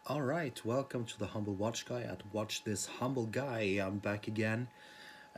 All right, welcome to the Humble Watch Guy at Watch This Humble Guy. I'm back again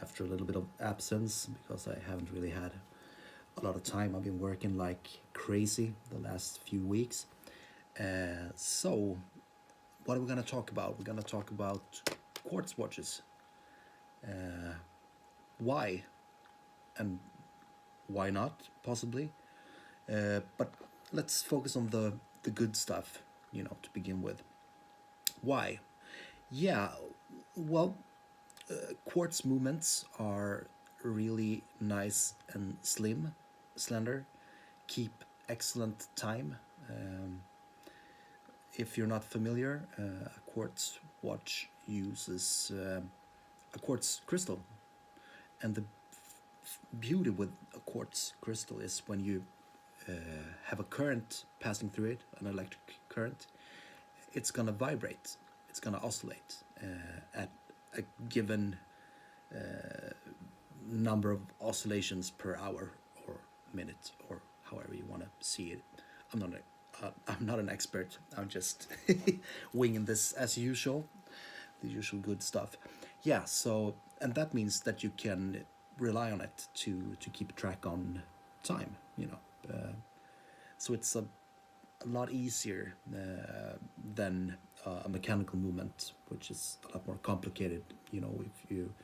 after a little bit of absence because I haven't really had a lot of time. I've been working like crazy the last few weeks. So, what are we going to talk about? We're going to talk about quartz watches. Why and why not, possibly. But let's focus on the good stuff, to begin with. Why? Yeah, well, quartz movements are really nice and slim, slender, keep excellent time. Um, if you're not familiar, a quartz watch uses a quartz crystal, and the beauty with a quartz crystal is when you have a current passing through it, an electric current, it's gonna vibrate, it's gonna oscillate at a given number of oscillations per hour or minute or however you want to see it. I'm not an expert. I'm just winging this as usual, the usual good stuff. Yeah. So and that means that you can rely on it to keep track on time. So it's a lot easier than a mechanical movement, which is a lot more complicated. If you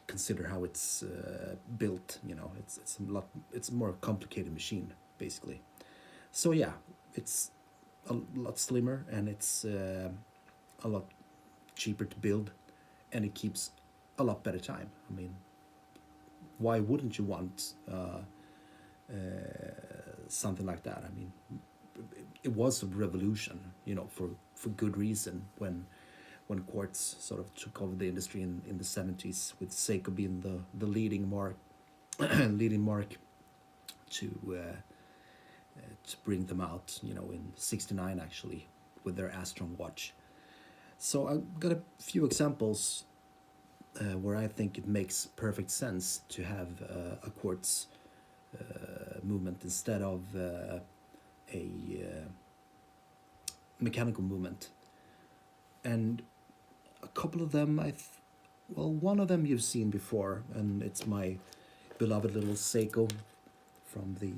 consider how it's built, it's a more complicated machine basically. So yeah, it's a lot slimmer and it's a lot cheaper to build, and it keeps a lot better time. I mean, why wouldn't you want something like that? I mean, it was a revolution, for good reason when quartz sort of took over the industry in the 70s, with Seiko being the leading mark leading mark to bring them out, in 69 actually, with their Astron watch. So I've got a few examples where I think it makes perfect sense to have a quartz movement instead of a mechanical movement. And a couple of them, one of them you've seen before, and it's my beloved little Seiko from the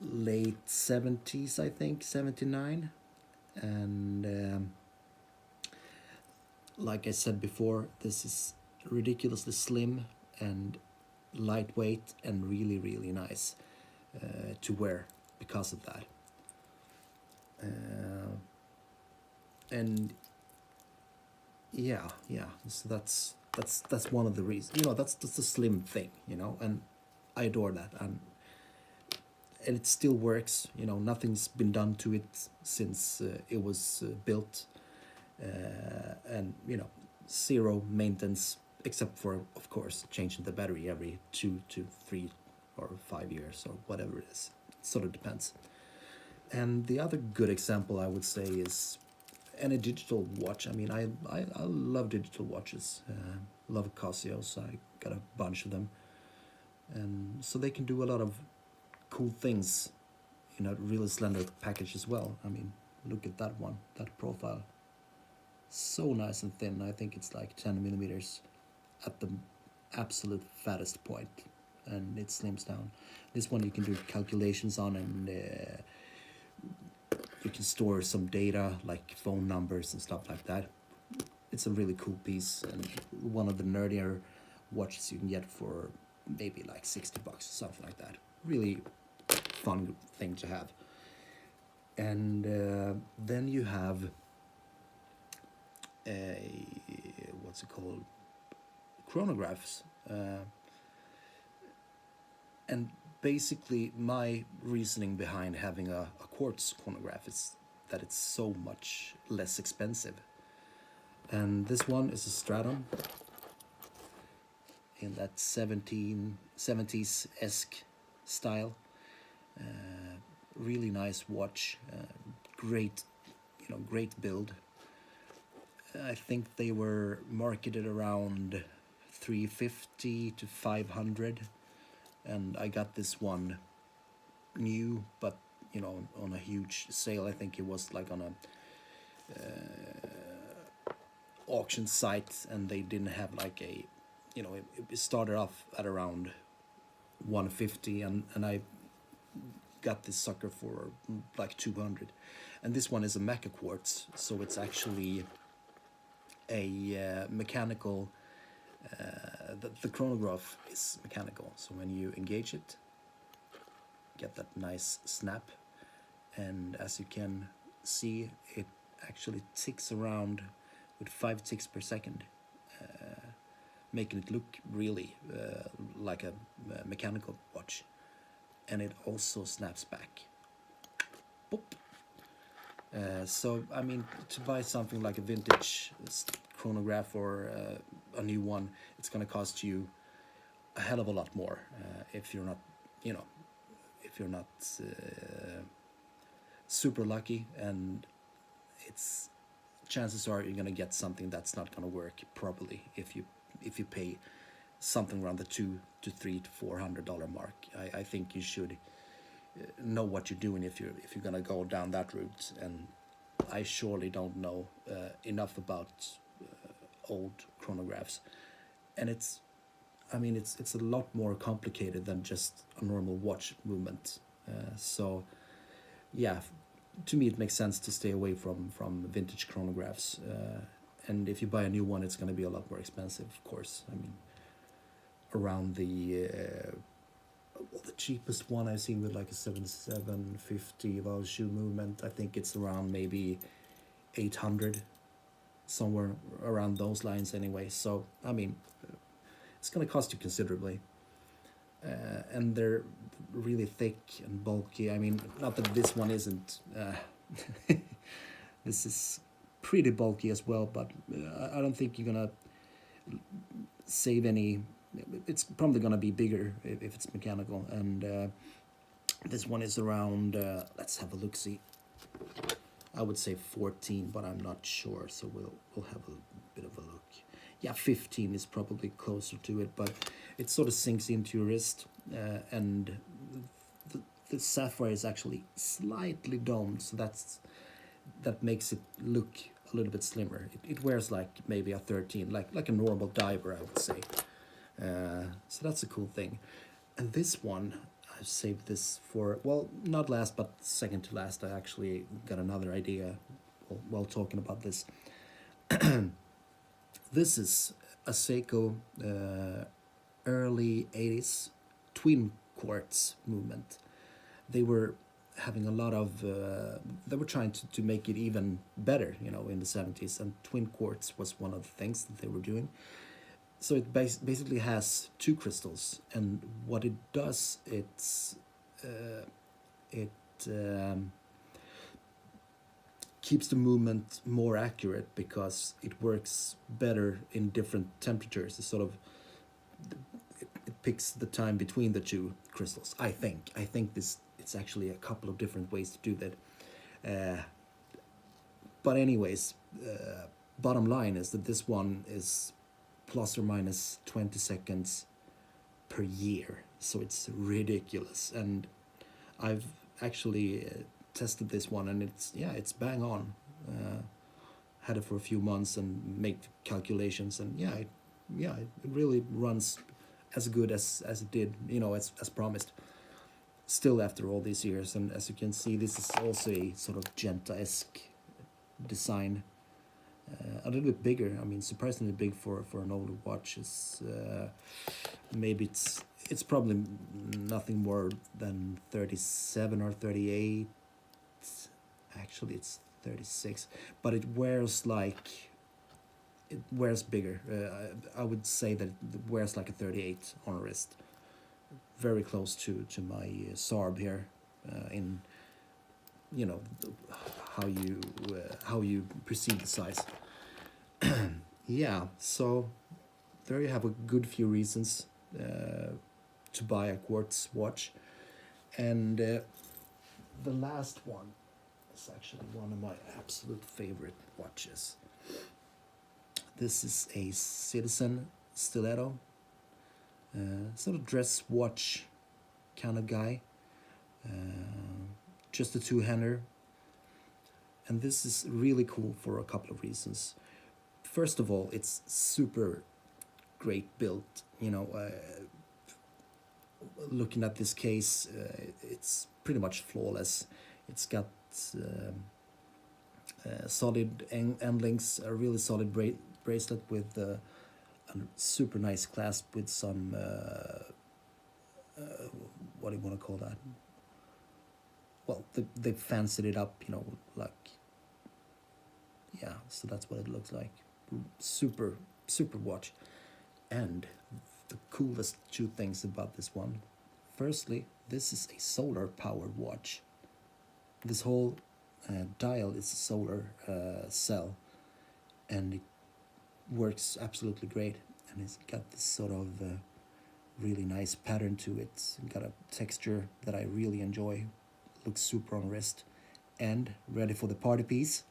late 70s, I think, 79. And like I said before, this is ridiculously slim and lightweight and really, really nice to wear because of that. And yeah, so that's one of the reasons. That's a slim thing, and I adore that. And it still works. Nothing's been done to it since it was built, and zero maintenance, except for, of course, changing the battery every 2 to 3 or 5 years or whatever it is. It sort of depends. And the other good example I would say is any digital watch. I mean, I love digital watches. Love Casios. I got a bunch of them, and so they can do a lot of cool things in a really slender package as well. I mean, look at that one, that profile. So nice and thin. I think it's like 10 millimeters at the absolute fattest point, and it slims down. This one you can do calculations on, and you can store some data like phone numbers and stuff like that. It's a really cool piece, and one of the nerdier watches you can get for maybe like $60 or something like that. Really fun thing to have. And then you have what's it called, chronographs, and basically my reasoning behind having a quartz chronograph is that it's so much less expensive. And this one is a straton in that 70s-esque style. Really nice watch, great build. I think they were marketed around 350 to 500, and I got this one new, but you know, on a huge sale. I think it was like on a auction site, and they didn't have like a, you know, it started off at around 150, and I got this sucker for like 200. And this one is a mecha quartz, so it's actually a mechanical. The chronograph is mechanical, so when you engage it, get that nice snap, and as you can see, it actually ticks around with 5 ticks per second, making it look really like a mechanical watch. And it also snaps back. Boop. So I mean, to buy something like a vintage chronograph or a new one, it's going to cost you a hell of a lot more if you're not, you know, if you're not super lucky, and it's chances are you're going to get something that's not going to work properly if you pay something around the $200 to $300 to $400 mark. I think you should know what you're doing if you're gonna go down that route, and I surely don't know enough about old chronographs, and it's a lot more complicated than just a normal watch movement. So yeah, to me it makes sense to stay away from vintage chronographs, and if you buy a new one, it's going to be a lot more expensive, of course. I mean, around the cheapest one I've seen with like a 750 valve shoe movement, I think it's around maybe 800, somewhere around those lines anyway. So I mean, it's going to cost you considerably, and they're really thick and bulky. I mean, not that this one isn't. This is pretty bulky as well, but I don't think you're gonna save any. It's probably gonna be bigger if it's mechanical, and this one is around. Let's have a look. See, I would say 14, but I'm not sure, so we'll have a bit of a look. Yeah, 15 is probably closer to it, but it sort of sinks into your wrist, and the sapphire is actually slightly domed, so that makes it look a little bit slimmer. It wears like maybe a 13, like a normal diver, I would say. So that's a cool thing. And this one, I've saved this for, well, not last, but second to last. I actually got another idea while talking about this. This is a Seiko early 80s twin quartz movement. They were having a lot of, they were trying to make it even better, you know, in the 70s, and twin quartz was one of the things that they were doing. So it basically has two crystals, and what it does, it keeps the movement more accurate because it works better in different temperatures. It picks the time between the two crystals. I think it's actually a couple of different ways to do that. But anyways, bottom line is that this one is plus or minus 20 seconds per year, so it's ridiculous. And I've actually tested this one, and it's bang on. Had it for a few months and make calculations, and it really runs as good as it did, you know, as promised, still after all these years. And as you can see, this is also a sort of Genta-esque design, a little bit bigger. I mean, surprisingly big for an older watch. Maybe it's probably nothing more than 37 or 38. Actually, it's 36, but it wears bigger. I would say that it wears like a 38 on a wrist, very close to my Sarb here, in, you know, how you perceive the size. Yeah, so there you have a good few reasons to buy a quartz watch. And the last one is actually one of my absolute favorite watches. This is a Citizen stiletto, sort of dress watch kind of guy. just a two-hander, and this is really cool for a couple of reasons. First of all, it's super great built. Looking at this case, it's pretty much flawless. It's got solid end links, a really solid bracelet with a super nice clasp with some what do you want to call that? Well, they fancied it up, like, yeah. So that's what it looks like. Super watch. And the coolest two things about this one. Firstly, this is a solar powered watch. This whole dial is a solar cell, and it works absolutely great. And it's got this sort of really nice pattern to it. It's got a texture that I really enjoy. Looks super on wrist. And ready for the party piece.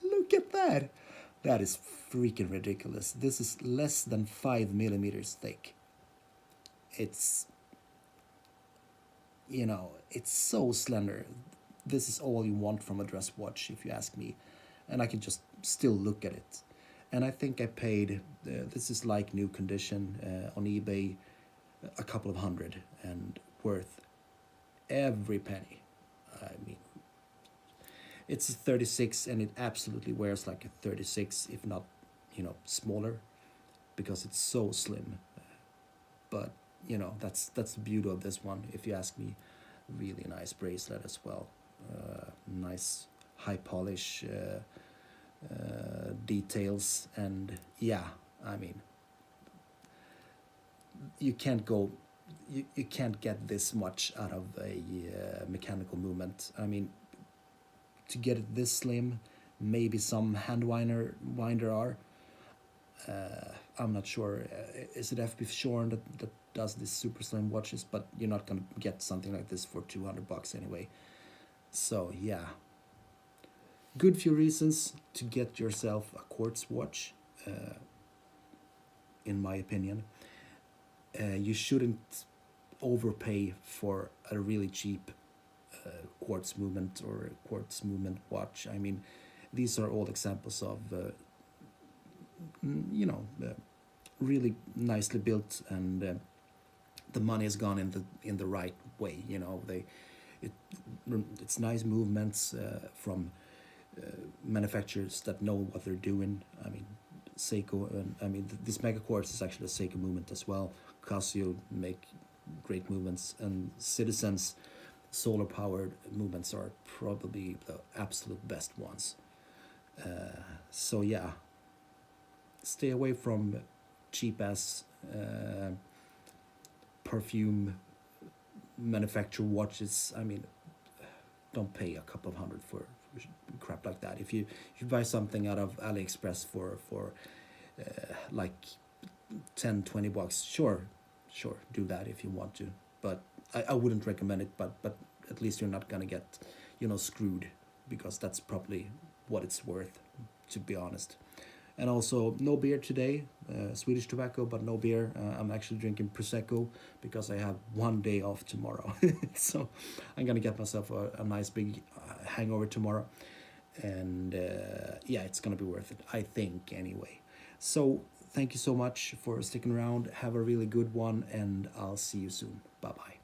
Look at that. That is freaking ridiculous. This is less than 5 millimeters thick. It's, it's so slender. This is all you want from a dress watch, if you ask me. And I can just still look at it. And I think I paid, this is like new condition on eBay, a couple of $100, and worth every penny. I mean, it's a 36, and it absolutely wears like a 36, if not, smaller, because it's so slim. But that's the beauty of this one, if you ask me. Really nice bracelet as well. Nice high polish details, and yeah, I mean, you can't get this much out of a mechanical movement. I mean, to get it this slim, maybe some hand winder are. I'm not sure. Is it FB Shorn that does these super slim watches? But you're not gonna get something like this for $200 anyway. So yeah, good few reasons to get yourself a quartz watch. In my opinion, you shouldn't overpay for a really cheap quartz movement or quartz movement watch. I mean, these are all examples of really nicely built, and the money has gone in the right way. It's nice movements from manufacturers that know what they're doing. I mean, Seiko, and this Mega Quartz is actually a Seiko movement as well. Casio make great movements, and Citizen's solar powered movements are probably the absolute best ones. So yeah, stay away from cheap ass perfume manufacturer watches. I mean, don't pay a couple of $100 for crap like that. If you buy something out of AliExpress for like $10-20, sure, do that if you want to, but I wouldn't recommend it. But at least you're not gonna get screwed, because that's probably what it's worth, to be honest. And also, no beer today, Swedish tobacco, but no beer. I'm actually drinking Prosecco because I have one day off tomorrow. So I'm gonna get myself a nice big hangover tomorrow. And yeah, it's gonna be worth it, I think, anyway. So thank you so much for sticking around. Have a really good one, and I'll see you soon. Bye-bye.